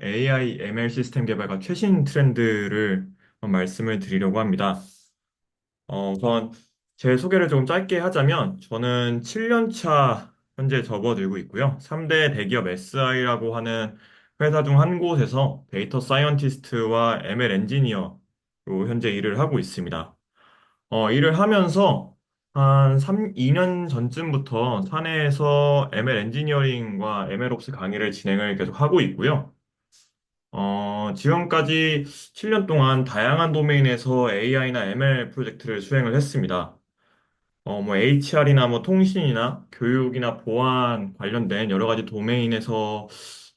AI, ML 시스템 개발과 최신 트렌드를 말씀을 드리려고 합니다. 우선 제 소개를 조금 짧게 하자면 저는 7년 차 현재 접어들고 있고요. 3대 대기업 SI라고 하는 회사 중 한 곳에서 데이터 사이언티스트와 ML 엔지니어로 현재 일을 하고 있습니다. 일을 하면서 한 2년 전쯤부터 사내에서 ML 엔지니어링과 MLOps 강의를 진행을 계속 하고 있고요. 지금까지 7년 동안 다양한 도메인에서 AI나 ML 프로젝트를 수행을 했습니다. HR이나 통신이나 교육이나 보안 관련된 여러 가지 도메인에서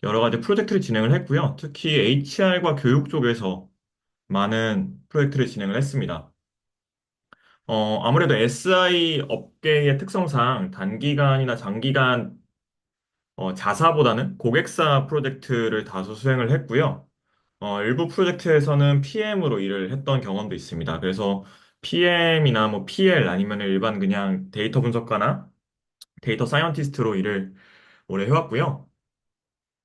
여러 가지 프로젝트를 진행을 했고요. 특히 HR과 교육 쪽에서 많은 프로젝트를 진행을 했습니다. 아무래도 SI 업계의 특성상 단기간이나 장기간 자사보다는 고객사 프로젝트를 다수 수행을 했고요. 일부 프로젝트에서는 PM으로 일을 했던 경험도 있습니다. 그래서 PM이나 PL 아니면 일반 그냥 데이터 분석가나 데이터 사이언티스트로 일을 오래 해왔고요.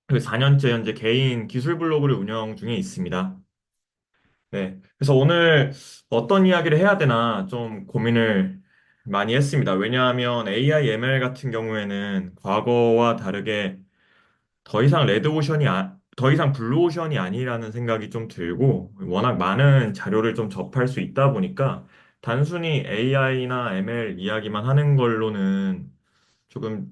그리고 4년째 현재 개인 기술 블로그를 운영 중에 있습니다. 네. 그래서 오늘 어떤 이야기를 해야 되나 좀 고민을 많이 했습니다. 왜냐하면 AI, ML 같은 경우에는 과거와 다르게 더 이상 블루오션이 아니라는 생각이 좀 들고, 워낙 많은 자료를 좀 접할 수 있다 보니까, 단순히 AI나 ML 이야기만 하는 걸로는 조금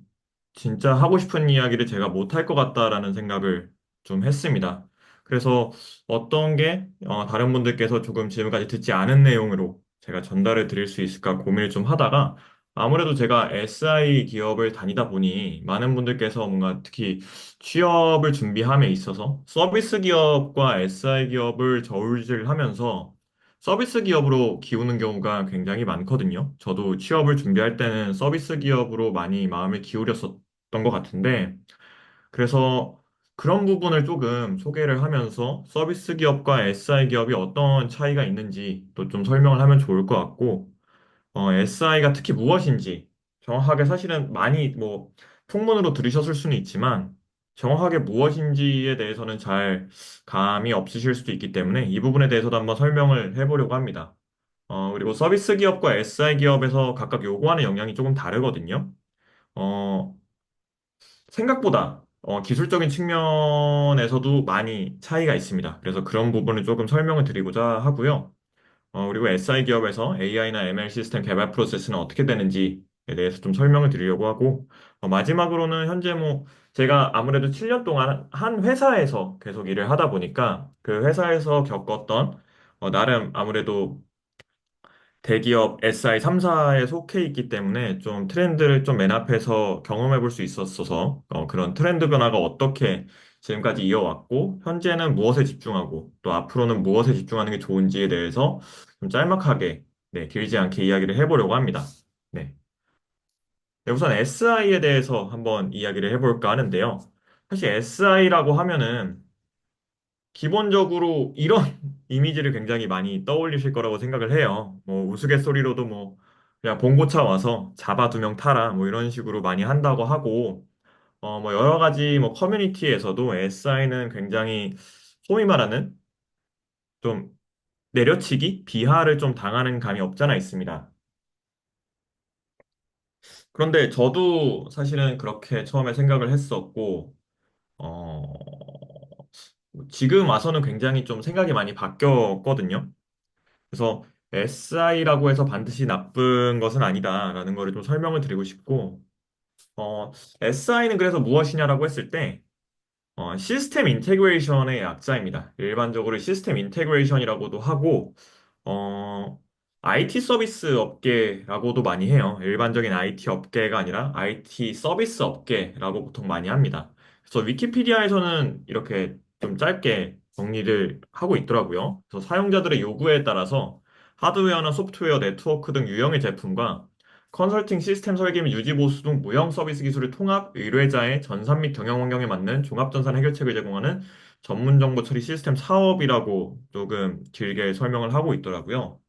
진짜 하고 싶은 이야기를 제가 못할 것 같다라는 생각을 좀 했습니다. 그래서 어떤 게 다른 분들께서 조금 지금까지 듣지 않은 내용으로 제가 전달을 드릴 수 있을까 고민을 좀 하다가 아무래도 제가 SI 기업을 다니다 보니 많은 분들께서 뭔가 특히 취업을 준비함에 있어서 서비스 기업과 SI 기업을 저울질하면서 서비스 기업으로 기우는 경우가 굉장히 많거든요. 저도 취업을 준비할 때는 서비스 기업으로 많이 마음을 기울였었던 것 같은데, 그래서 그런 부분을 조금 소개를 하면서 서비스 기업과 SI 기업이 어떤 차이가 있는지 또 좀 설명을 하면 좋을 것 같고, SI가 특히 무엇인지 정확하게 사실은 많이 풍문으로 들으셨을 수는 있지만 정확하게 무엇인지에 대해서는 잘 감이 없으실 수도 있기 때문에 이 부분에 대해서도 한번 설명을 해보려고 합니다. 그리고 서비스 기업과 SI 기업에서 각각 요구하는 역량이 조금 다르거든요. 어, 생각보다 기술적인 측면에서도 많이 차이가 있습니다. 그래서 그런 부분을 조금 설명을 드리고자 하고요. 그리고 SI 기업에서 AI나 ML 시스템 개발 프로세스는 어떻게 되는지에 대해서 좀 설명을 드리려고 하고, 마지막으로는 현재 제가 아무래도 7년 동안 한 회사에서 계속 일을 하다 보니까 그 회사에서 겪었던 나름 아무래도 대기업 SI 3사에 속해 있기 때문에 좀 트렌드를 좀 맨 앞에서 경험해 볼 수 있었어서 그런 트렌드 변화가 어떻게 지금까지 이어왔고 현재는 무엇에 집중하고 또 앞으로는 무엇에 집중하는 게 좋은지에 대해서 좀 짤막하게 네, 길지 않게 이야기를 해보려고 합니다. 네. 네, 우선 SI에 대해서 한번 이야기를 해볼까 하는데요. 사실 SI라고 하면은 기본적으로 이런 이미지를 굉장히 많이 떠올리실 거라고 생각을 해요. 우스갯소리로도 그냥 봉고차 와서 잡아 두 명 타라 이런 식으로 많이 한다고 하고 여러 가지 커뮤니티에서도 SI는 굉장히 소위 말하는 좀 내려치기, 비하를 좀 당하는 감이 없잖아 있습니다. 그런데 저도 사실은 그렇게 처음에 생각을 했었고 어, 지금 와서는 굉장히 좀 생각이 많이 바뀌었거든요. 그래서 SI라고 해서 반드시 나쁜 것은 아니다라는 거를 좀 설명을 드리고 싶고, SI는 그래서 무엇이냐라고 했을 때, 시스템 인테그레이션의 약자입니다. 일반적으로 시스템 인테그레이션이라고도 하고, 어, IT 서비스 업계라고도 많이 해요. 일반적인 IT 업계가 아니라 IT 서비스 업계라고 보통 많이 합니다. 그래서 위키피디아에서는 이렇게 좀 짧게 정리를 하고 있더라고요. 그래서 사용자들의 요구에 따라서 하드웨어나 소프트웨어, 네트워크 등 유형의 제품과 컨설팅 시스템 설계 및 유지 보수 등 무형 서비스 기술을 통합 의뢰자의 전산 및 경영 환경에 맞는 종합전산 해결책을 제공하는 전문 정보 처리 시스템 사업이라고 조금 길게 설명을 하고 있더라고요.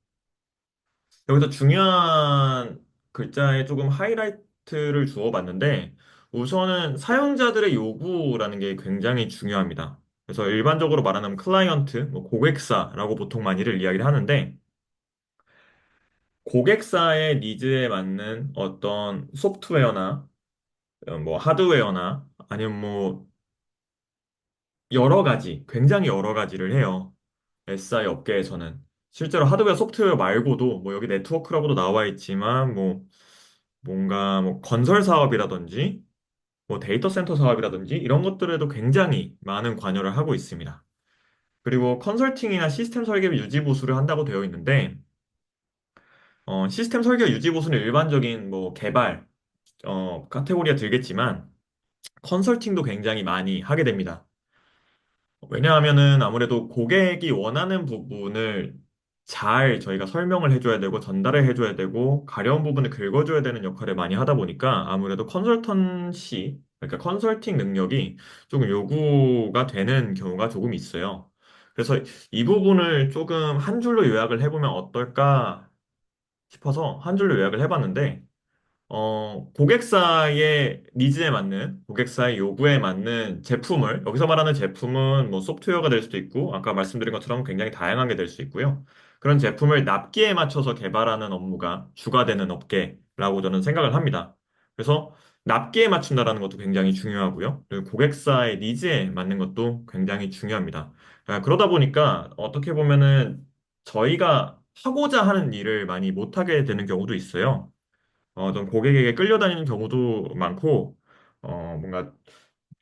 여기서 중요한 글자에 조금 하이라이트를 주어 봤는데 우선은 사용자들의 요구라는 게 굉장히 중요합니다. 그래서 일반적으로 말하는 클라이언트, 뭐 고객사라고 보통 많이들 이야기를 하는데, 고객사의 니즈에 맞는 어떤 소프트웨어나 뭐 하드웨어나 아니면 뭐 여러 가지, 굉장히 여러 가지를 해요. SI 업계에서는. 실제로 하드웨어 소프트웨어 말고도 뭐 여기 네트워크라고도 나와 있지만 뭐 뭔가 뭐 건설 사업이라든지 뭐 데이터 센터 사업이라든지 이런 것들에도 굉장히 많은 관여를 하고 있습니다. 그리고 컨설팅이나 시스템 설계 유지 보수를 한다고 되어 있는데 시스템 설계 유지 보수는 일반적인 뭐 개발 카테고리가 들겠지만 컨설팅도 굉장히 많이 하게 됩니다. 왜냐하면은 아무래도 고객이 원하는 부분을 잘 저희가 설명을 해줘야 되고 전달을 해줘야 되고 가려운 부분을 긁어줘야 되는 역할을 많이 하다 보니까 아무래도 컨설턴시, 그러니까 컨설팅 능력이 조금 요구가 되는 경우가 조금 있어요. 그래서 이 부분을 조금 한 줄로 요약을 해보면 어떨까 싶어서 한 줄로 요약을 해봤는데 고객사의 니즈에 맞는, 고객사의 요구에 맞는 제품을, 여기서 말하는 제품은 뭐 소프트웨어가 될 수도 있고, 아까 말씀드린 것처럼 굉장히 다양한 게 될 수 있고요. 그런 제품을 납기에 맞춰서 개발하는 업무가 주가 되는 업계라고 저는 생각을 합니다. 그래서 납기에 맞춘다라는 것도 굉장히 중요하고요. 그리고 고객사의 니즈에 맞는 것도 굉장히 중요합니다. 그러다 보니까 어떻게 보면은 저희가 하고자 하는 일을 많이 못하게 되는 경우도 있어요. 좀 고객에게 끌려다니는 경우도 많고, 뭔가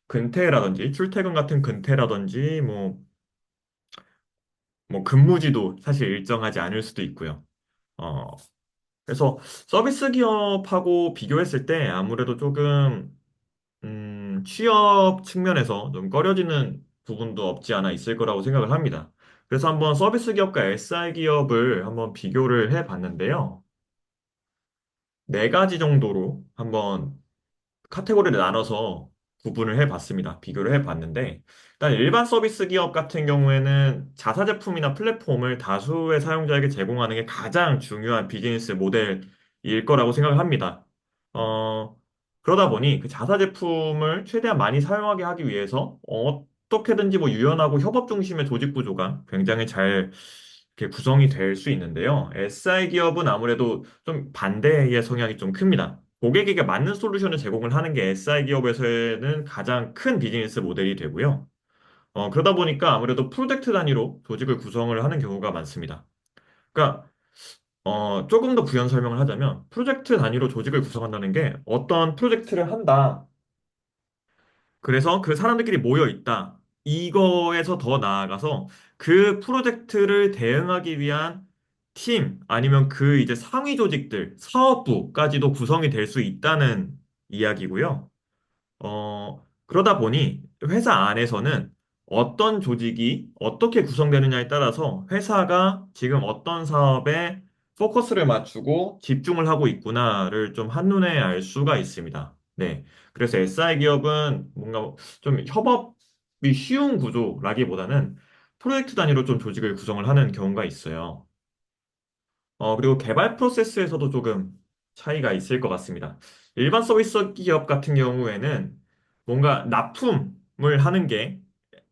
근태라든지, 출퇴근 같은 근태라든지, 뭐 근무지도 사실 일정하지 않을 수도 있고요. 어, 그래서 서비스 기업하고 비교했을 때 아무래도 조금, 취업 측면에서 좀 꺼려지는 부분도 없지 않아 있을 거라고 생각을 합니다. 그래서 한번 서비스 기업과 SI 기업을 한번 비교를 해 봤는데요. 네 가지 정도로 한번 카테고리를 나눠서 구분을 해봤습니다. 비교를 해봤는데, 일단 일반 서비스 기업 같은 경우에는 자사 제품이나 플랫폼을 다수의 사용자에게 제공하는 게 가장 중요한 비즈니스 모델일 거라고 생각을 합니다. 어, 그러다 보니 그 자사 제품을 최대한 많이 사용하게 하기 위해서 어떻게든지 뭐 유연하고 협업 중심의 조직 구조가 굉장히 잘 이렇게 구성이 될 수 있는데요. SI 기업은 아무래도 좀 반대의 성향이 좀 큽니다. 고객에게 맞는 솔루션을 제공을 하는 게 SI 기업에서는 가장 큰 비즈니스 모델이 되고요. 그러다 보니까 아무래도 프로젝트 단위로 조직을 구성을 하는 경우가 많습니다. 그러니까 조금 더 부연 설명을 하자면 프로젝트 단위로 조직을 구성한다는 게 어떤 프로젝트를 한다. 그래서 그 사람들끼리 모여 있다. 이거에서 더 나아가서 그 프로젝트를 대응하기 위한 팀 아니면 그 이제 상위 조직들, 사업부까지도 구성이 될 수 있다는 이야기고요. 그러다 보니 회사 안에서는 어떤 조직이 어떻게 구성되느냐에 따라서 회사가 지금 어떤 사업에 포커스를 맞추고 집중을 하고 있구나를 좀 한눈에 알 수가 있습니다. 네. 그래서 SI 기업은 뭔가 좀 협업이 쉬운 구조라기보다는 프로젝트 단위로 좀 조직을 구성을 하는 경우가 있어요. 그리고 개발 프로세스에서도 조금 차이가 있을 것 같습니다. 일반 서비스 기업 같은 경우에는 뭔가 납품을 하는 게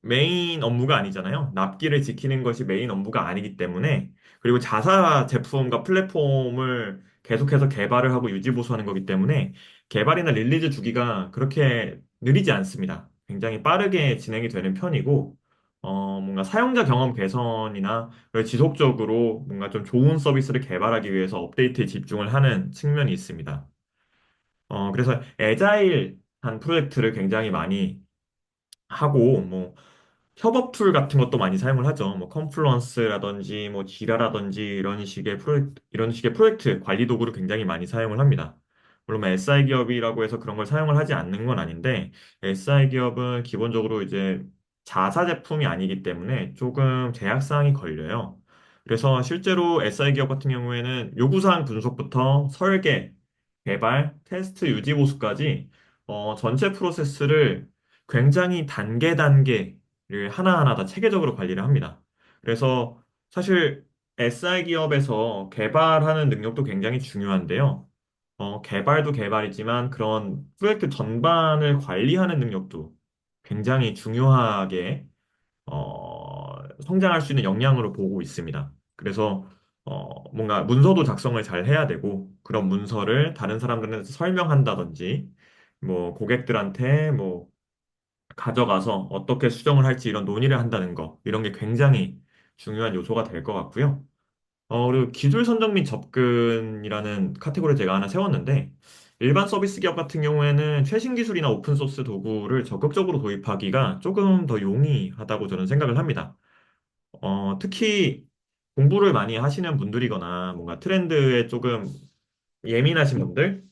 메인 업무가 아니잖아요. 납기를 지키는 것이 메인 업무가 아니기 때문에 그리고 자사 제품과 플랫폼을 계속해서 개발을 하고 유지 보수하는 거기 때문에 개발이나 릴리즈 주기가 그렇게 느리지 않습니다. 굉장히 빠르게 진행이 되는 편이고 뭔가 사용자 경험 개선이나 지속적으로 뭔가 좀 좋은 서비스를 개발하기 위해서 업데이트에 집중을 하는 측면이 있습니다. 그래서 애자일한 프로젝트를 굉장히 많이 하고, 뭐, 협업 툴 같은 것도 많이 사용을 하죠. 뭐, 컨플루언스라든지, 뭐, 지라라든지, 이런 식의 프로젝트 관리 도구를 굉장히 많이 사용을 합니다. 물론, 뭐 SI 기업이라고 해서 그런 걸 사용을 하지 않는 건 아닌데, SI 기업은 기본적으로 이제 자사 제품이 아니기 때문에 조금 제약사항이 걸려요. 그래서 실제로 SI 기업 같은 경우에는 요구사항 분석부터 설계, 개발, 테스트, 유지 보수까지 전체 프로세스를 굉장히 단계 단계를 하나하나 다 체계적으로 관리를 합니다. 그래서 사실 SI 기업에서 개발하는 능력도 굉장히 중요한데요. 개발도 개발이지만 그런 프로젝트 전반을 관리하는 능력도 굉장히 중요하게 성장할 수 있는 역량으로 보고 있습니다. 그래서 뭔가 문서도 작성을 잘 해야 되고 그런 문서를 다른 사람들한테 설명한다든지 뭐 고객들한테 뭐 가져가서 어떻게 수정을 할지 이런 논의를 한다는 거 이런 게 굉장히 중요한 요소가 될 것 같고요. 그리고 기술 선정 및 접근이라는 카테고리를 제가 하나 세웠는데, 일반 서비스 기업 같은 경우에는 최신 기술이나 오픈소스 도구를 적극적으로 도입하기가 조금 더 용이하다고 저는 생각을 합니다. 특히 공부를 많이 하시는 분들이거나 뭔가 트렌드에 조금 예민하신 분들,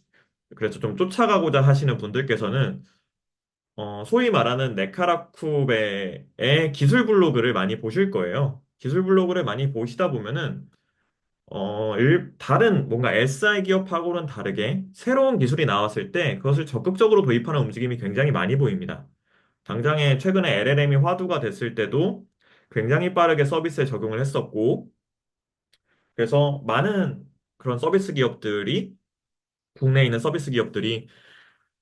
그래서 좀 쫓아가고자 하시는 분들께서는 소위 말하는 네카라쿠베의 기술 블로그를 많이 보실 거예요. 기술 블로그를 많이 보시다 보면은 다른 뭔가 SI 기업하고는 다르게 새로운 기술이 나왔을 때 그것을 적극적으로 도입하는 움직임이 굉장히 많이 보입니다. 당장에 최근에 LLM이 화두가 됐을 때도 굉장히 빠르게 서비스에 적용을 했었고, 그래서 많은 그런 서비스 기업들이, 국내에 있는 서비스 기업들이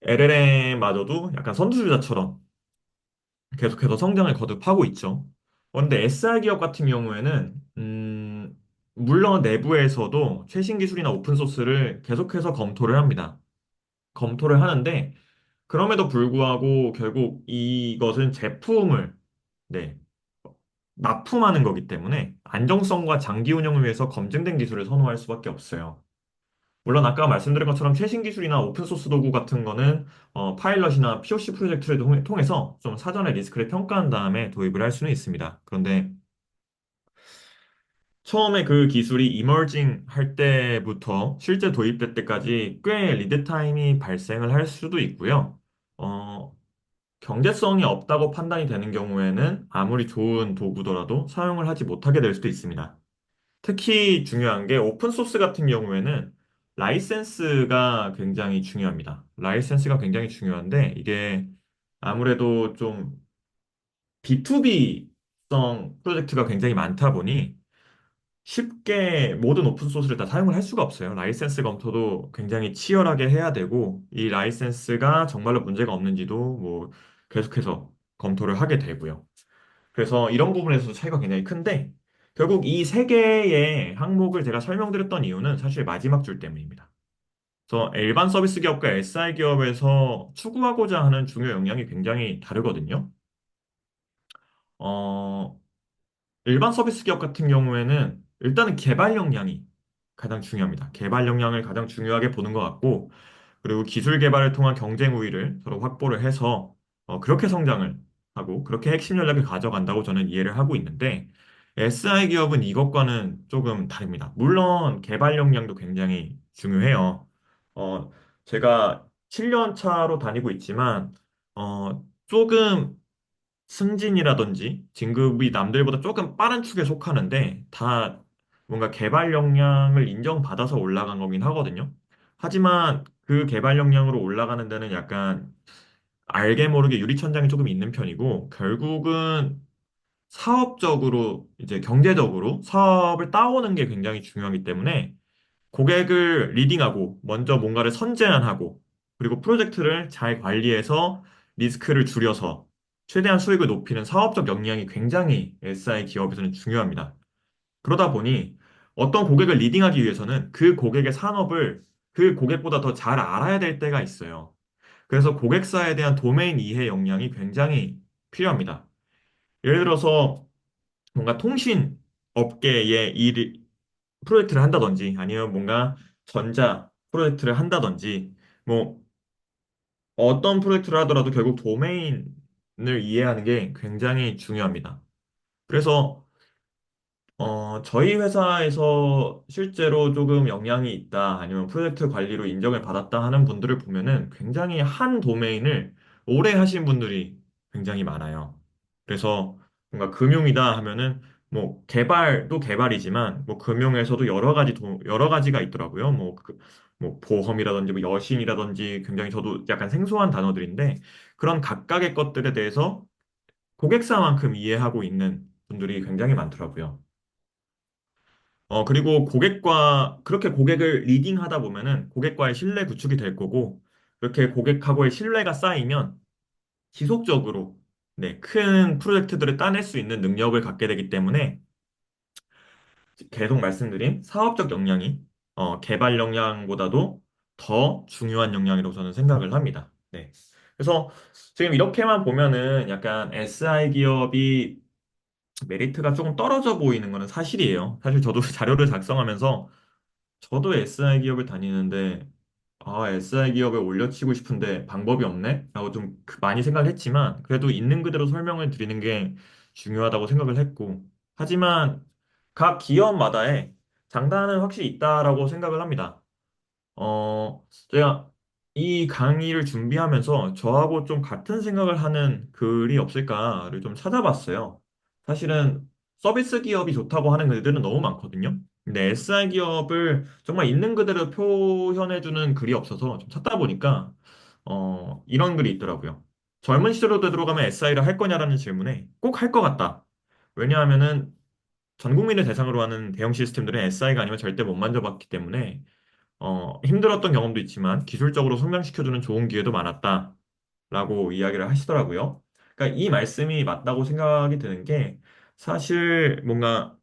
LLM마저도 약간 선두주자처럼 계속해서 성장을 거듭하고 있죠. 그런데 SI 기업 같은 경우에는, 물론 내부에서도 최신 기술이나 오픈소스를 계속해서 검토를 합니다. 검토를 하는데, 그럼에도 불구하고 결국 이것은 제품을, 네, 납품하는 거기 때문에 안정성과 장기 운영을 위해서 검증된 기술을 선호할 수밖에 없어요. 물론 아까 말씀드린 것처럼 최신 기술이나 오픈소스 도구 같은 거는 파일럿이나 POC 프로젝트를 통해서 좀 사전에 리스크를 평가한 다음에 도입을 할 수는 있습니다. 그런데 처음에 그 기술이 이머징 할 때부터 실제 도입될 때까지 꽤 리드 타임이 발생을 할 수도 있고요. 어, 경제성이 없다고 판단이 되는 경우에는 아무리 좋은 도구더라도 사용을 하지 못하게 될 수도 있습니다. 특히 중요한 게 오픈소스 같은 경우에는 라이센스가 굉장히 중요합니다. 라이센스가 굉장히 중요한데 이게 아무래도 좀 B2B성 프로젝트가 굉장히 많다 보니 쉽게 모든 오픈소스를 다 사용을 할 수가 없어요. 라이센스 검토도 굉장히 치열하게 해야 되고 이 라이센스가 정말로 문제가 없는지도 뭐 계속해서 검토를 하게 되고요. 그래서 이런 부분에서 차이가 굉장히 큰데 결국 이 세 개의 항목을 제가 설명드렸던 이유는 사실 마지막 줄 때문입니다. 그래서 일반 서비스 기업과 SI 기업에서 추구하고자 하는 중요 역량이 굉장히 다르거든요. 어, 일반 서비스 기업 같은 경우에는 일단은 개발 역량이 가장 중요합니다. 개발 역량을 가장 중요하게 보는 것 같고, 그리고 기술 개발을 통한 경쟁 우위를 서로 확보를 해서 그렇게 성장을 하고 그렇게 핵심 전략을 가져간다고 저는 이해를 하고 있는데 SI 기업은 이것과는 조금 다릅니다. 물론 개발 역량도 굉장히 중요해요. 어, 제가 7년 차로 다니고 있지만 조금 승진이라든지 진급이 남들보다 조금 빠른 축에 속하는데 다 뭔가 개발 역량을 인정받아서 올라간 거긴 하거든요. 하지만 그 개발 역량으로 올라가는 데는 약간 알게 모르게 유리천장이 조금 있는 편이고 결국은 사업적으로 이제 경제적으로 사업을 따오는 게 굉장히 중요하기 때문에 고객을 리딩하고 먼저 뭔가를 선제안하고 그리고 프로젝트를 잘 관리해서 리스크를 줄여서 최대한 수익을 높이는 사업적 역량이 굉장히 SI 기업에서는 중요합니다. 그러다 보니 어떤 고객을 리딩하기 위해서는 그 고객의 산업을 그 고객보다 더 잘 알아야 될 때가 있어요. 그래서 고객사에 대한 도메인 이해 역량이 굉장히 필요합니다. 예를 들어서 뭔가 통신 업계의 프로젝트를 한다든지 아니면 뭔가 전자 프로젝트를 한다든지 뭐 어떤 프로젝트를 하더라도 결국 도메인을 이해하는 게 굉장히 중요합니다. 그래서 저희 회사에서 실제로 조금 영향이 있다, 아니면 프로젝트 관리로 인정을 받았다 하는 분들을 보면은 굉장히 한 도메인을 오래 하신 분들이 굉장히 많아요. 그래서 뭔가 금융이다 하면은 뭐 개발도 개발이지만 뭐 금융에서도 여러 가지가 있더라고요. 뭐 보험이라든지 뭐 여신이라든지 굉장히 저도 약간 생소한 단어들인데 그런 각각의 것들에 대해서 고객사만큼 이해하고 있는 분들이 굉장히 많더라고요. 그리고 그렇게 고객을 리딩하다 보면은 고객과의 신뢰 구축이 될 거고, 그렇게 고객하고의 신뢰가 쌓이면 지속적으로 네, 큰 프로젝트들을 따낼 수 있는 능력을 갖게 되기 때문에 계속 말씀드린 사업적 역량이 개발 역량보다도 더 중요한 역량이라고 저는 생각을 합니다. 네. 그래서 지금 이렇게만 보면은 약간 SI 기업이 메리트가 조금 떨어져 보이는 거는 사실이에요. 사실 저도 자료를 작성하면서 저도 SI 기업을 다니는데 SI 기업에 올려치고 싶은데 방법이 없네? 라고 좀 많이 생각을 했지만 그래도 있는 그대로 설명을 드리는 게 중요하다고 생각을 했고 하지만 각 기업마다의 장단은 확실히 있다라고 생각을 합니다. 제가 이 강의를 준비하면서 저하고 좀 같은 생각을 하는 글이 없을까를 좀 찾아봤어요. 사실은 서비스 기업이 좋다고 하는 글들은 너무 많거든요. 근데 SI 기업을 정말 있는 그대로 표현해주는 글이 없어서 좀 찾다 보니까, 이런 글이 있더라고요. 젊은 시절로 되돌아가면 SI를 할 거냐라는 질문에 꼭 할 것 같다. 왜냐하면은 전 국민을 대상으로 하는 대형 시스템들은 SI가 아니면 절대 못 만져봤기 때문에 힘들었던 경험도 있지만 기술적으로 성장시켜주는 좋은 기회도 많았다라고 이야기를 하시더라고요. 그러니까 이 말씀이 맞다고 생각이 드는 게 사실 뭔가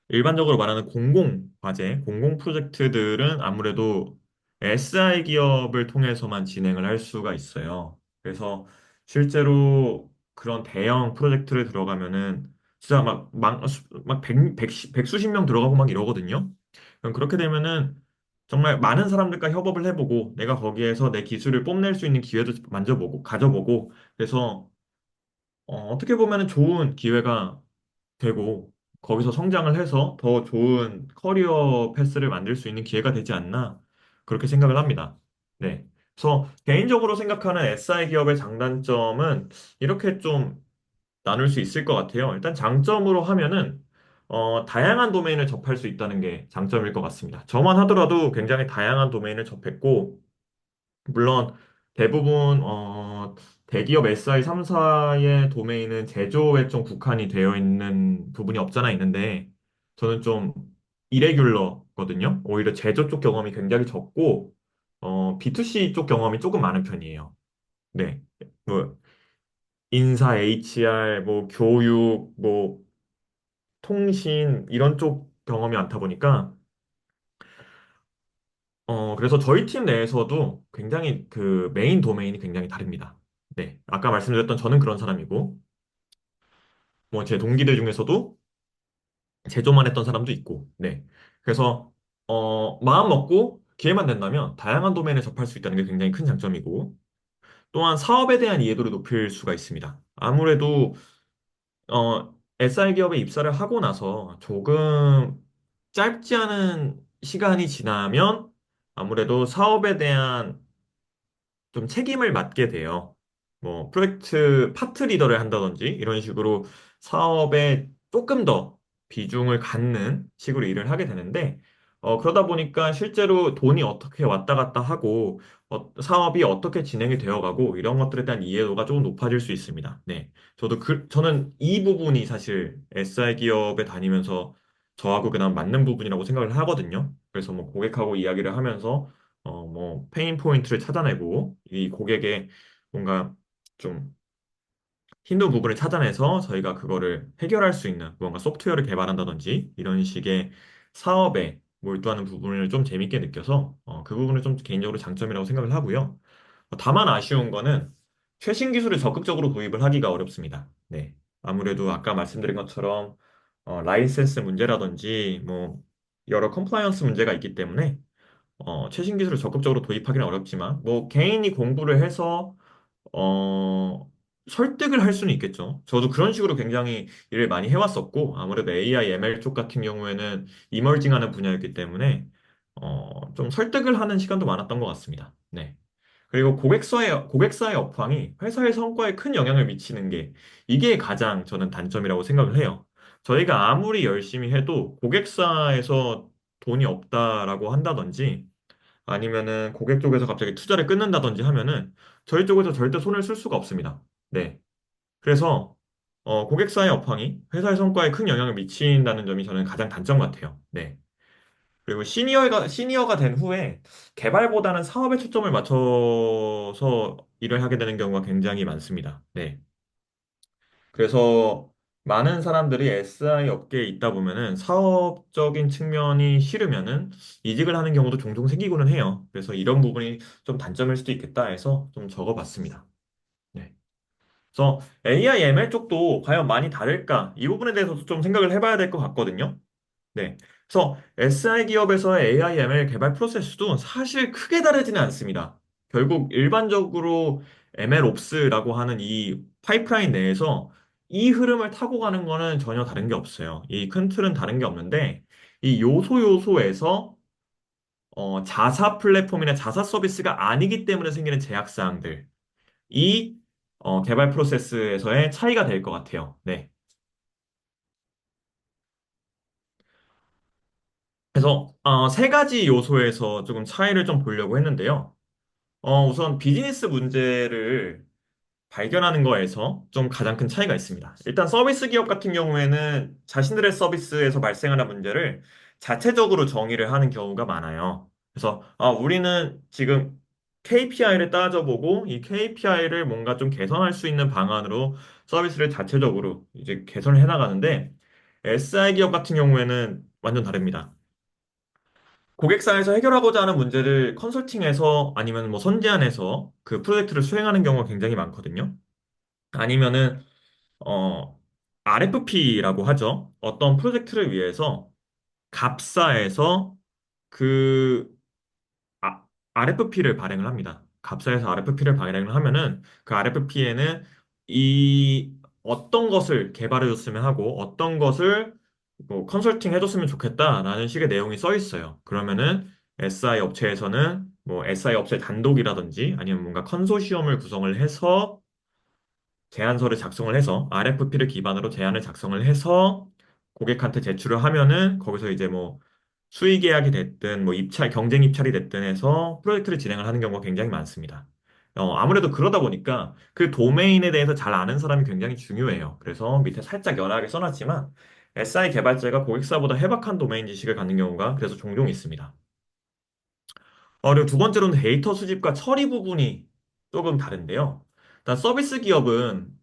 일반적으로 말하는 공공 과제, 공공 프로젝트들은 아무래도 SI 기업을 통해서만 진행을 할 수가 있어요. 그래서 실제로 그런 대형 프로젝트를 들어가면은 진짜 막 백수십 명 들어가고 막 이러거든요. 그럼 그렇게 되면은 정말 많은 사람들과 협업을 해보고 내가 거기에서 내 기술을 뽐낼 수 있는 기회도 만져보고 가져보고 그래서 어떻게 보면은 좋은 기회가 되고 거기서 성장을 해서 더 좋은 커리어 패스를 만들 수 있는 기회가 되지 않나 그렇게 생각을 합니다. 네. 그래서 개인적으로 생각하는 SI 기업의 장단점은 이렇게 좀 나눌 수 있을 것 같아요. 일단 장점으로 하면은 다양한 도메인을 접할 수 있다는 게 장점일 것 같습니다. 저만 하더라도 굉장히 다양한 도메인을 접했고 물론 대부분 대기업 SI 3사의 도메인은 제조에 좀 국한이 되어 있는 부분이 없잖아 있는데 저는 좀 이레귤러거든요. 오히려 제조 쪽 경험이 굉장히 적고 B2C 쪽 경험이 조금 많은 편이에요. 네. 뭐 인사, HR, 뭐 교육, 뭐 통신 이런 쪽 경험이 많다 보니까 그래서 저희 팀 내에서도 굉장히 그 메인 도메인이 굉장히 다릅니다. 네. 아까 말씀드렸던 저는 그런 사람이고, 뭐 제 동기들 중에서도 제조만 했던 사람도 있고, 네. 그래서, 마음 먹고 기회만 된다면 다양한 도메인에 접할 수 있다는 게 굉장히 큰 장점이고, 또한 사업에 대한 이해도를 높일 수가 있습니다. 아무래도, SI 기업에 입사를 하고 나서 조금 짧지 않은 시간이 지나면 아무래도 사업에 대한 좀 책임을 맡게 돼요. 뭐, 프로젝트 파트 리더를 한다든지, 이런 식으로 사업에 조금 더 비중을 갖는 식으로 일을 하게 되는데, 그러다 보니까 실제로 돈이 어떻게 왔다 갔다 하고, 사업이 어떻게 진행이 되어가고, 이런 것들에 대한 이해도가 조금 높아질 수 있습니다. 네. 저는 이 부분이 사실 SI 기업에 다니면서 저하고 그다음 맞는 부분이라고 생각을 하거든요. 그래서 뭐 고객하고 이야기를 하면서 뭐, 페인 포인트를 찾아내고, 이 고객의 뭔가 좀 힘든 부분을 찾아내서 저희가 그거를 해결할 수 있는 뭔가 소프트웨어를 개발한다든지, 이런 식의 사업에 몰두하는 부분을 좀 재밌게 느껴서, 그 부분을 좀 개인적으로 장점이라고 생각을 하고요. 다만 아쉬운 거는 최신 기술을 적극적으로 도입을 하기가 어렵습니다. 네. 아무래도 아까 말씀드린 것처럼, 라이센스 문제라든지, 뭐, 여러 컴플라이언스 문제가 있기 때문에, 최신 기술을 적극적으로 도입하기는 어렵지만, 뭐, 개인이 공부를 해서, 어, 설득을 할 수는 있겠죠. 저도 그런 식으로 굉장히 일을 많이 해왔었고, 아무래도 AI, ML 쪽 같은 경우에는 이머징 하는 분야였기 때문에, 좀 설득을 하는 시간도 많았던 것 같습니다. 네. 그리고 고객사의 업황이 회사의 성과에 큰 영향을 미치는 게, 이게 가장 저는 단점이라고 생각을 해요. 저희가 아무리 열심히 해도 고객사에서 돈이 없다라고 한다든지, 아니면은 고객 쪽에서 갑자기 투자를 끊는다든지 하면은 저희 쪽에서 절대 손을 쓸 수가 없습니다. 네. 그래서 고객사의 업황이 회사의 성과에 큰 영향을 미친다는 점이 저는 가장 단점 같아요. 네. 그리고 시니어가 된 후에 개발보다는 사업에 초점을 맞춰서 일을 하게 되는 경우가 굉장히 많습니다. 네. 그래서 많은 사람들이 SI 업계에 있다 보면은 사업적인 측면이 싫으면은 이직을 하는 경우도 종종 생기고는 해요. 그래서 이런 부분이 좀 단점일 수도 있겠다 해서 좀 적어봤습니다. 네. 그래서 AI, ML 쪽도 과연 많이 다를까? 이 부분에 대해서도 좀 생각을 해봐야 될 것 같거든요. 네. 그래서 SI 기업에서의 AI, ML 개발 프로세스도 사실 크게 다르지는 않습니다. 결국 일반적으로 ML 옵스라고 하는 이 파이프라인 내에서 이 흐름을 타고 가는 거는 전혀 다른 게 없어요. 이 큰 틀은 다른 게 없는데 이 요소에서 자사 플랫폼이나 자사 서비스가 아니기 때문에 생기는 제약사항들, 이 개발 프로세스에서의 차이가 될 것 같아요. 네. 그래서 세 가지 요소에서 조금 차이를 좀 보려고 했는데요. 우선 비즈니스 문제를 발견하는 거에서 좀 가장 큰 차이가 있습니다. 일단 서비스 기업 같은 경우에는 자신들의 서비스에서 발생하는 문제를 자체적으로 정의를 하는 경우가 많아요. 그래서 우리는 지금 KPI를 따져보고 이 KPI를 뭔가 좀 개선할 수 있는 방안으로 서비스를 자체적으로 이제 개선을 해나가는데 SI 기업 같은 경우에는 완전 다릅니다. 고객사에서 해결하고자 하는 문제를 컨설팅해서 아니면 뭐 선제안해서 그 프로젝트를 수행하는 경우가 굉장히 많거든요. 아니면은 RFP라고 하죠. 어떤 프로젝트를 위해서 갑사에서 그 RFP를 발행을 합니다. 갑사에서 RFP를 발행을 하면은 그 RFP에는 이 어떤 것을 개발해 줬으면 하고 어떤 것을 뭐 컨설팅 해줬으면 좋겠다라는 식의 내용이 써 있어요. 그러면은 SI 업체에서는 뭐 SI 업체 단독이라든지 아니면 뭔가 컨소시엄을 구성을 해서 제안서를 작성을 해서 RFP를 기반으로 제안을 작성을 해서 고객한테 제출을 하면은 거기서 이제 뭐 수의 계약이 됐든 뭐 입찰 경쟁 입찰이 됐든 해서 프로젝트를 진행을 하는 경우가 굉장히 많습니다. 아무래도 그러다 보니까 그 도메인에 대해서 잘 아는 사람이 굉장히 중요해요. 그래서 밑에 살짝 연하게 써놨지만 SI 개발자가 고객사보다 해박한 도메인 지식을 갖는 경우가 그래서 종종 있습니다. 그리고 두 번째로는 데이터 수집과 처리 부분이 조금 다른데요. 일단 서비스 기업은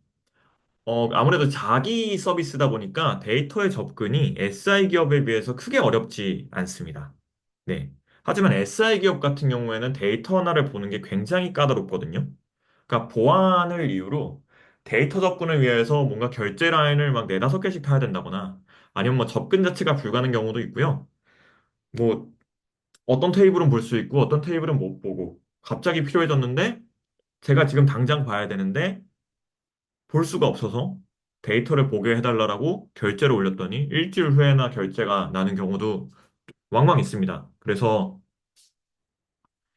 아무래도 자기 서비스다 보니까 데이터의 접근이 SI 기업에 비해서 크게 어렵지 않습니다. 네. 하지만 SI 기업 같은 경우에는 데이터 하나를 보는 게 굉장히 까다롭거든요. 그러니까 보안을 이유로 데이터 접근을 위해서 뭔가 결제 라인을 막 네다섯 개씩 타야 된다거나 아니면 뭐 접근 자체가 불가능한 경우도 있고요. 뭐 어떤 테이블은 볼 수 있고 어떤 테이블은 못 보고 갑자기 필요해졌는데 제가 지금 당장 봐야 되는데 볼 수가 없어서 데이터를 보게 해달라고 결제를 올렸더니 일주일 후에나 결제가 나는 경우도 왕왕 있습니다. 그래서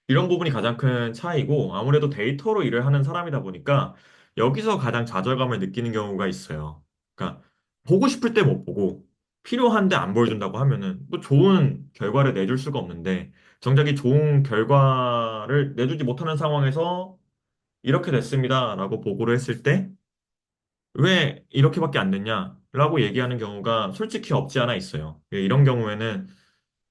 이런 부분이 가장 큰 차이고 아무래도 데이터로 일을 하는 사람이다 보니까 여기서 가장 좌절감을 느끼는 경우가 있어요. 그러니까 보고 싶을 때 못 보고 필요한데 안 보여준다고 하면은 뭐 좋은 결과를 내줄 수가 없는데 정작 이 좋은 결과를 내주지 못하는 상황에서 이렇게 됐습니다라고 보고를 했을 때 왜 이렇게밖에 안 됐냐라고 얘기하는 경우가 솔직히 없지 않아 있어요. 이런 경우에는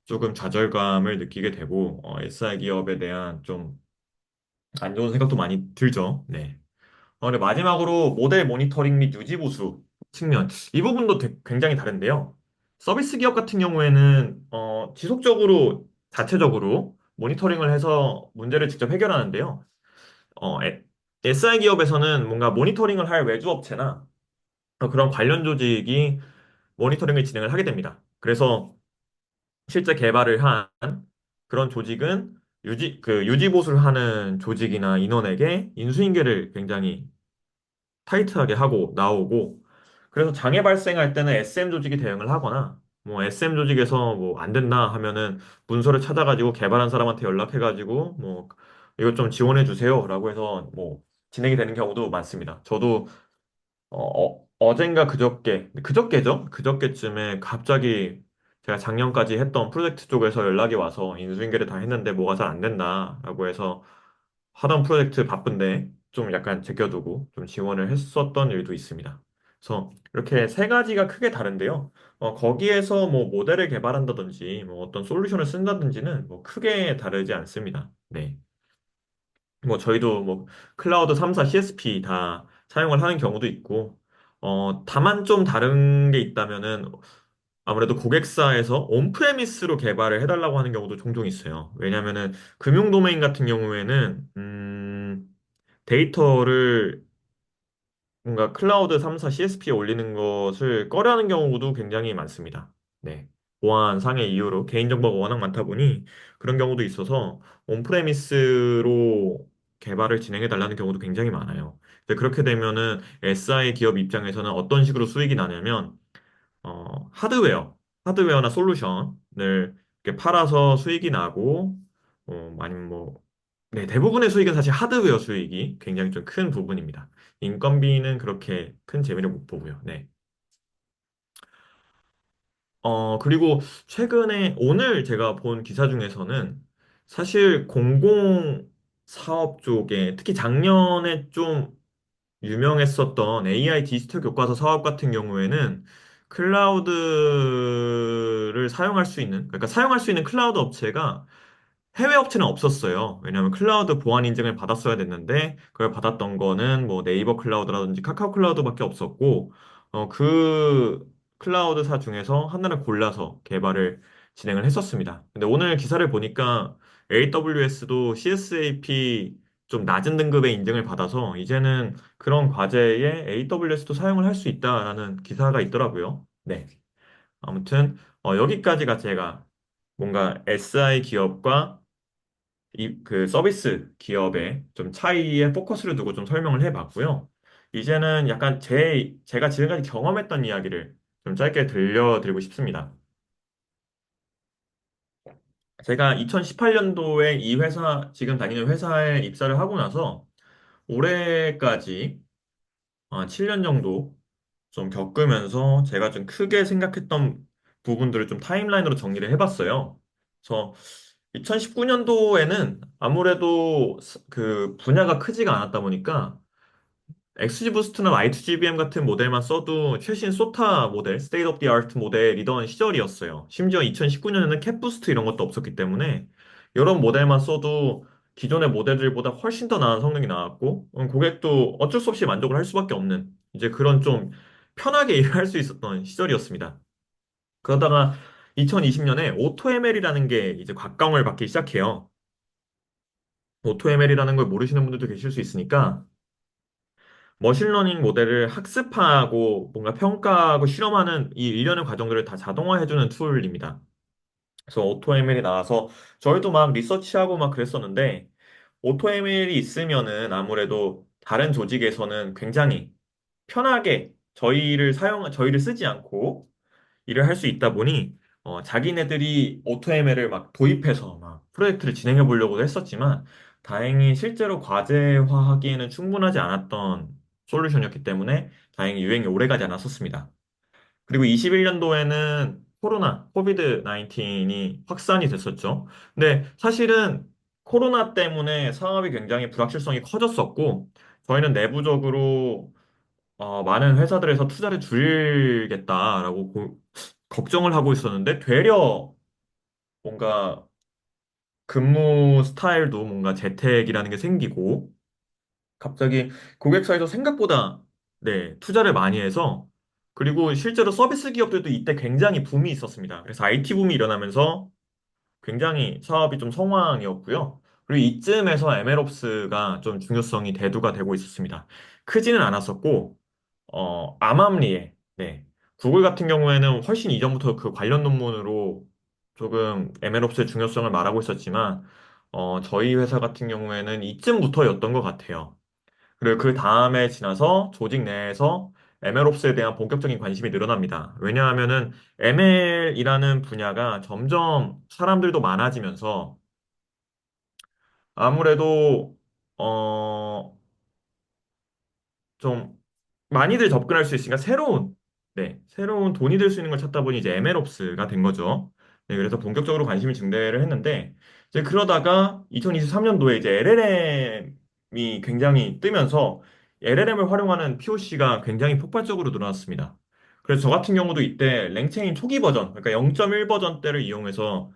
조금 좌절감을 느끼게 되고 SI 기업에 대한 좀 안 좋은 생각도 많이 들죠. 네. 근데 마지막으로 모델 모니터링 및 유지 보수 측면 이 부분도 굉장히 다른데요. 서비스 기업 같은 경우에는 지속적으로 자체적으로 모니터링을 해서 문제를 직접 해결하는데요. SI 기업에서는 뭔가 모니터링을 할 외주 업체나 그런 관련 조직이 모니터링을 진행을 하게 됩니다. 그래서 실제 개발을 한 그런 조직은 유지 보수를 하는 조직이나 인원에게 인수인계를 굉장히 타이트하게 하고 나오고 그래서 장애 발생할 때는 SM 조직이 대응을 하거나 뭐 SM 조직에서 뭐 안 된다 하면은 문서를 찾아가지고 개발한 사람한테 연락해가지고 뭐 이것 좀 지원해 주세요라고 해서 뭐 진행이 되는 경우도 많습니다. 저도 어젠가 그저께죠? 그저께쯤에 갑자기 제가 작년까지 했던 프로젝트 쪽에서 연락이 와서 인수인계를 다 했는데 뭐가 잘 안 된다라고 해서 하던 프로젝트 바쁜데 좀 약간 제껴두고 좀 지원을 했었던 일도 있습니다. 그래서 이렇게 세 가지가 크게 다른데요. 거기에서 뭐 모델을 개발한다든지 뭐 어떤 솔루션을 쓴다든지는 뭐 크게 다르지 않습니다. 네. 뭐 저희도 뭐 클라우드 3사 CSP 다 사용을 하는 경우도 있고 다만 좀 다른 게 있다면은 아무래도 고객사에서 온프레미스로 개발을 해달라고 하는 경우도 종종 있어요. 왜냐면은 금융 도메인 같은 경우에는, 데이터를 뭔가 클라우드 3사 CSP에 올리는 것을 꺼려하는 경우도 굉장히 많습니다. 네. 보안상의 이유로 개인정보가 워낙 많다 보니 그런 경우도 있어서 온프레미스로 개발을 진행해 달라는 경우도 굉장히 많아요. 근데 그렇게 되면은 SI 기업 입장에서는 어떤 식으로 수익이 나냐면 하드웨어나 솔루션을 이렇게 팔아서 수익이 나고, 아니면 뭐, 네, 대부분의 수익은 사실 하드웨어 수익이 굉장히 좀 큰 부분입니다. 인건비는 그렇게 큰 재미를 못 보고요. 네. 그리고 최근에 오늘 제가 본 기사 중에서는 사실 공공 사업 쪽에 특히 작년에 좀 유명했었던 AI 디지털 교과서 사업 같은 경우에는 클라우드를 사용할 수 있는, 그러니까 사용할 수 있는 클라우드 업체가 해외 업체는 없었어요. 왜냐하면 클라우드 보안 인증을 받았어야 됐는데, 그걸 받았던 거는 뭐 네이버 클라우드라든지 카카오 클라우드밖에 없었고, 그 클라우드사 중에서 하나를 골라서 개발을 진행을 했었습니다. 근데 오늘 기사를 보니까 AWS도 CSAP 좀 낮은 등급의 인증을 받아서 이제는 그런 과제에 AWS도 사용을 할 수 있다라는 기사가 있더라고요. 네. 아무튼 여기까지가 제가 뭔가 SI 기업과 그 서비스 기업의 좀 차이에 포커스를 두고 좀 설명을 해봤고요. 이제는 약간 제가 지금까지 경험했던 이야기를 좀 짧게 들려드리고 싶습니다. 제가 2018년도에 이 회사, 지금 다니는 회사에 입사를 하고 나서 올해까지 7년 정도 좀 겪으면서 제가 좀 크게 생각했던 부분들을 좀 타임라인으로 정리를 해봤어요. 그래서 2019년도에는 아무래도 그 분야가 크지가 않았다 보니까 XG 부스트나 Y2GBM 같은 모델만 써도 최신 소타 모델, 스테이트 오브 디 아트 모델이던 시절이었어요. 심지어 2019년에는 캡 부스트 이런 것도 없었기 때문에 이런 모델만 써도 기존의 모델들보다 훨씬 더 나은 성능이 나왔고, 고객도 어쩔 수 없이 만족을 할 수밖에 없는 이제 그런 좀 편하게 일을 할 수 있었던 시절이었습니다. 그러다가 2020년에 오토ML이라는 게 이제 곽광을 받기 시작해요. 오토ML이라는 걸 모르시는 분들도 계실 수 있으니까 머신러닝 모델을 학습하고 뭔가 평가하고 실험하는 이 일련의 과정들을 다 자동화해주는 툴입니다. 그래서 오토ML이 나와서 저희도 막 리서치하고 막 그랬었는데 오토ML이 있으면은 아무래도 다른 조직에서는 굉장히 편하게 저희를 쓰지 않고 일을 할 수 있다 보니 자기네들이 오토ML을 막 도입해서 막 프로젝트를 진행해 보려고 했었지만 다행히 실제로 과제화하기에는 충분하지 않았던 솔루션이었기 때문에 다행히 유행이 오래가지 않았었습니다. 그리고 21년도에는 코비드 19이 확산이 됐었죠. 근데 사실은 코로나 때문에 사업이 굉장히 불확실성이 커졌었고 저희는 내부적으로 많은 회사들에서 투자를 줄이겠다라고 걱정을 하고 있었는데 되려 뭔가 근무 스타일도 뭔가 재택이라는 게 생기고 갑자기 고객사에서 생각보다 네, 투자를 많이 해서 그리고 실제로 서비스 기업들도 이때 굉장히 붐이 있었습니다. 그래서 IT 붐이 일어나면서 굉장히 사업이 좀 성황이었고요. 그리고 이쯤에서 MLOps가 좀 중요성이 대두가 되고 있었습니다. 크지는 않았었고 암암리에, 네. 구글 같은 경우에는 훨씬 이전부터 그 관련 논문으로 조금 MLOps의 중요성을 말하고 있었지만, 저희 회사 같은 경우에는 이쯤부터였던 것 같아요. 그리고 그 다음에 지나서 조직 내에서 MLOps에 대한 본격적인 관심이 늘어납니다. 왜냐하면은 ML이라는 분야가 점점 사람들도 많아지면서 아무래도, 어, 좀 많이들 접근할 수 있으니까 새로운 돈이 될 수 있는 걸 찾다 보니 이제 MLOps가 된 거죠. 네, 그래서 본격적으로 관심이 증대를 했는데 이제 그러다가 2023년도에 이제 LLM이 굉장히 뜨면서 LLM을 활용하는 POC가 굉장히 폭발적으로 늘어났습니다. 그래서 저 같은 경우도 이때 랭체인 초기 버전, 그러니까 0.1 버전 때를 이용해서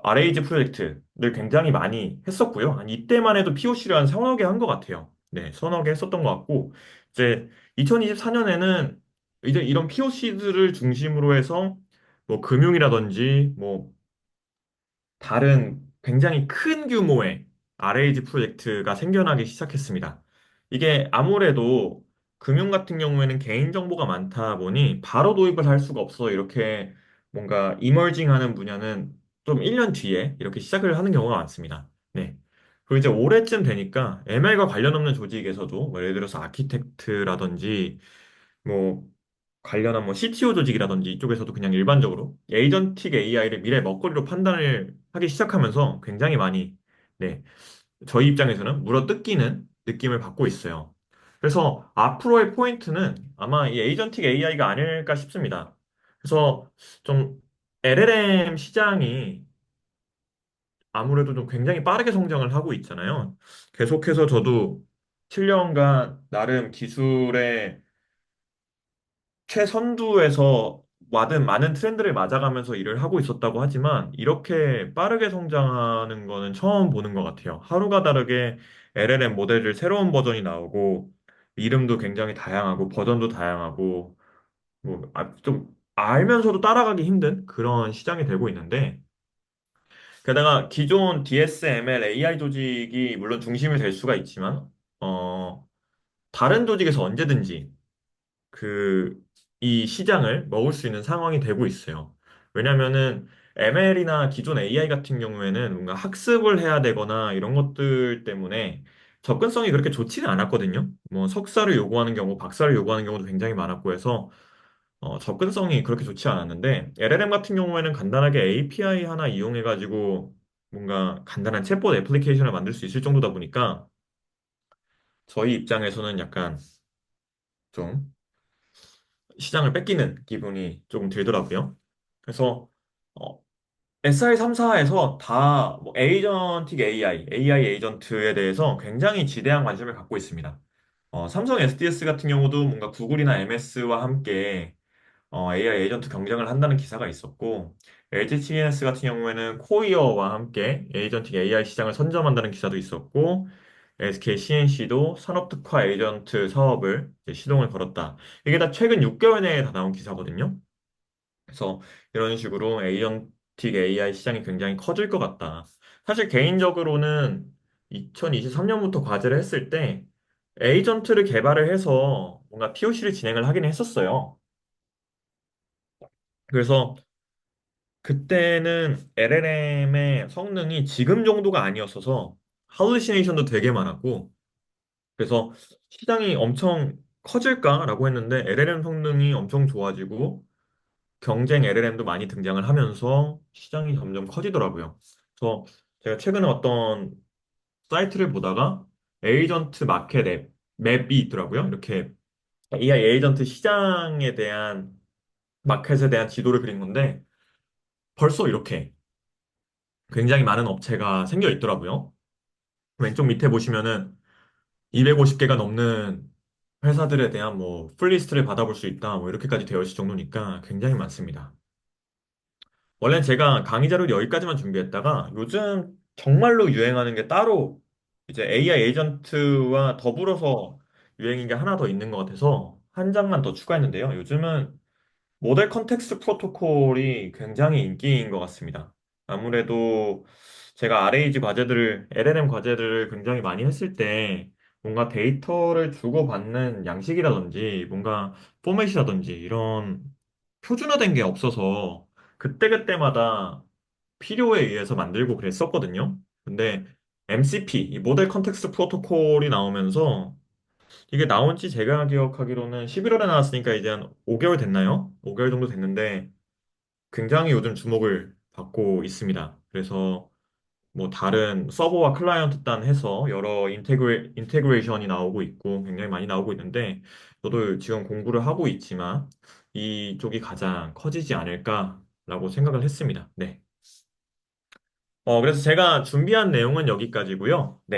RAG 프로젝트를 굉장히 많이 했었고요. 한 이때만 해도 POC를 한 서너 개 한 것 같아요. 네, 서너 개 했었던 것 같고, 이제 2024년에는 이제 이런 POC들을 중심으로 해서 뭐 금융이라든지 뭐 다른 굉장히 큰 규모의 RAG 프로젝트가 생겨나기 시작했습니다. 이게 아무래도 금융 같은 경우에는 개인정보가 많다 보니 바로 도입을 할 수가 없어. 이렇게 뭔가 이머징 하는 분야는 좀 1년 뒤에 이렇게 시작을 하는 경우가 많습니다. 네. 그리고 이제 올해쯤 되니까 ML과 관련 없는 조직에서도 뭐 예를 들어서 아키텍트라든지 뭐 관련한 뭐 CTO 조직이라든지 이쪽에서도 그냥 일반적으로 에이전틱 AI를 미래 먹거리로 판단을 하기 시작하면서 굉장히 많이 네, 저희 입장에서는 물어뜯기는 느낌을 받고 있어요. 그래서 앞으로의 포인트는 아마 이 에이전틱 AI가 아닐까 싶습니다. 그래서 좀 LLM 시장이 아무래도 좀 굉장히 빠르게 성장을 하고 있잖아요. 계속해서 저도 7년간 나름 기술의 최선두에서 많은 트렌드를 맞아가면서 일을 하고 있었다고 하지만 이렇게 빠르게 성장하는 거는 처음 보는 것 같아요. 하루가 다르게 LLM 모델을 새로운 버전이 나오고 이름도 굉장히 다양하고 버전도 다양하고 좀 알면서도 따라가기 힘든 그런 시장이 되고 있는데 게다가 기존 DSML AI 조직이 물론 중심이 될 수가 있지만 어, 다른 조직에서 언제든지 그, 이 시장을 먹을 수 있는 상황이 되고 있어요. 왜냐면은 ML이나 기존 AI 같은 경우에는 뭔가 학습을 해야 되거나 이런 것들 때문에 접근성이 그렇게 좋지는 않았거든요. 뭐 석사를 요구하는 경우, 박사를 요구하는 경우도 굉장히 많았고 해서 접근성이 그렇게 좋지 않았는데 LLM 같은 경우에는 간단하게 API 하나 이용해가지고 뭔가 간단한 챗봇 애플리케이션을 만들 수 있을 정도다 보니까 저희 입장에서는 약간 좀 시장을 뺏기는 기분이 조금 들더라고요. 그래서 SI 3사에서 다뭐 에이전틱 AI 에이전트에 대해서 굉장히 지대한 관심을 갖고 있습니다. 삼성 SDS 같은 경우도 뭔가 구글이나 MS와 함께 AI 에이전트 경쟁을 한다는 기사가 있었고, LG GS 같은 경우에는 코이어와 함께 에이전틱 AI 시장을 선점한다는 기사도 있었고, SK CNC도 산업특화 에이전트 사업을 이제 시동을 걸었다. 이게 다 최근 6개월 내에 다 나온 기사거든요. 그래서 이런 식으로 에이전틱 AI 시장이 굉장히 커질 것 같다. 사실 개인적으로는 2023년부터 과제를 했을 때 에이전트를 개발을 해서 뭔가 POC를 진행을 하긴 했었어요. 그래서 그때는 LLM의 성능이 지금 정도가 아니었어서 할루시네이션도 되게 많았고 그래서 시장이 엄청 커질까라고 했는데 LLM 성능이 엄청 좋아지고 경쟁 LLM도 많이 등장을 하면서 시장이 점점 커지더라고요. 그래서 제가 최근에 어떤 사이트를 보다가 에이전트 마켓 맵이 있더라고요. 이렇게 AI 에이전트 시장에 대한 마켓에 대한 지도를 그린 건데 벌써 이렇게 굉장히 많은 업체가 생겨 있더라고요. 왼쪽 밑에 보시면은 250개가 넘는 회사들에 대한 뭐 풀리스트를 받아볼 수 있다. 뭐 이렇게까지 되어 있을 정도니까 굉장히 많습니다. 원래 제가 강의 자료를 여기까지만 준비했다가 요즘 정말로 유행하는 게 따로 이제 AI 에이전트와 더불어서 유행인 게 하나 더 있는 것 같아서 한 장만 더 추가했는데요. 요즘은 모델 컨텍스트 프로토콜이 굉장히 인기인 것 같습니다. 아무래도 제가 RAG 과제들을, LLM 과제들을 굉장히 많이 했을 때 뭔가 데이터를 주고받는 양식이라든지 뭔가 포맷이라든지 이런 표준화된 게 없어서 그때그때마다 필요에 의해서 만들고 그랬었거든요. 근데 MCP, 이 모델 컨텍스트 프로토콜이 나오면서 이게 나온 지 제가 기억하기로는 11월에 나왔으니까 이제 한 5개월 됐나요? 5개월 정도 됐는데 굉장히 요즘 주목을 받고 있습니다. 그래서 뭐 다른 서버와 클라이언트 단 해서 여러 인테그레이션이 나오고 있고 굉장히 많이 나오고 있는데 저도 지금 공부를 하고 있지만 이쪽이 가장 커지지 않을까라고 생각을 했습니다. 네. 그래서 제가 준비한 내용은 여기까지고요. 네.